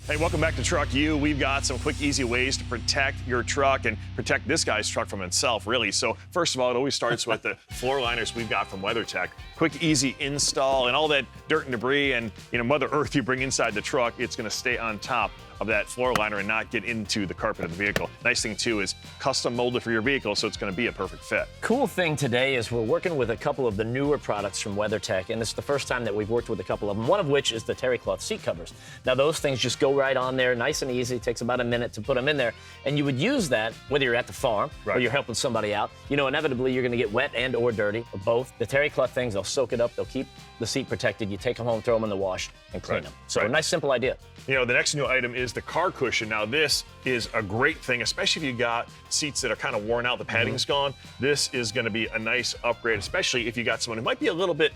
Hey, welcome back to Truck U. We've got some quick, easy ways to protect your truck and protect this guy's truck from himself, really. So first of all, it always starts with the floor liners we've got from WeatherTech. Quick, easy install, and all that dirt and debris and Mother Earth you bring inside the truck, it's going to stay on top of that floor liner and not get into the carpet of the vehicle. Nice thing too is custom molded for your vehicle, so it's going to be a perfect fit. Cool thing today is we're working with a couple of the newer products from WeatherTech, and it's the first time that we've worked with a couple of them, one of which is the terry cloth seat covers. Now those things just go right on there, nice and easy. It takes about a minute to put them in there, and you would use that whether you're at the farm or you're helping somebody out. Inevitably you're going to get wet and or dirty, or both. The terry cloth things, they'll soak it up, they'll keep the seat protected. You take them home, throw them in the wash, and clean them. So a nice, simple idea. The next new item is the car cushion. Now, this is a great thing, especially if you got seats that are kind of worn out, the padding's gone. This is going to be a nice upgrade, especially if you got someone who might be a little bit,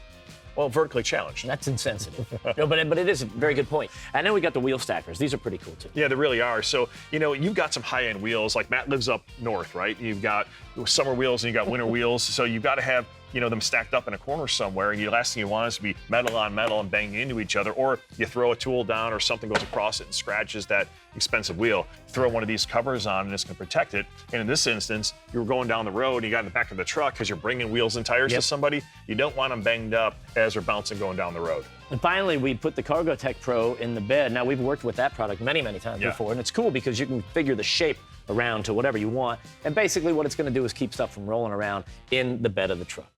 vertically challenged. That's insensitive. No, but it is a very good point. And then we got the wheel stackers. These are pretty cool, too. Yeah, they really are. So, you've got some high-end wheels. Like Matt lives up north, right? You've got summer wheels and you've got winter wheels. So you've got to have them stacked up in a corner somewhere, and the last thing you want is to be metal on metal and banging into each other, or you throw a tool down or something goes across it and scratches that expensive wheel. Throw one of these covers on and it's going to protect it. And in this instance, you're going down the road and you got in the back of the truck because you're bringing wheels and tires to somebody. You don't want them banged up as they're bouncing going down the road. And finally, we put the CargoTech Pro in the bed. Now, we've worked with that product many, many times before, and it's cool because you can figure the shape around to whatever you want. And basically what it's going to do is keep stuff from rolling around in the bed of the truck.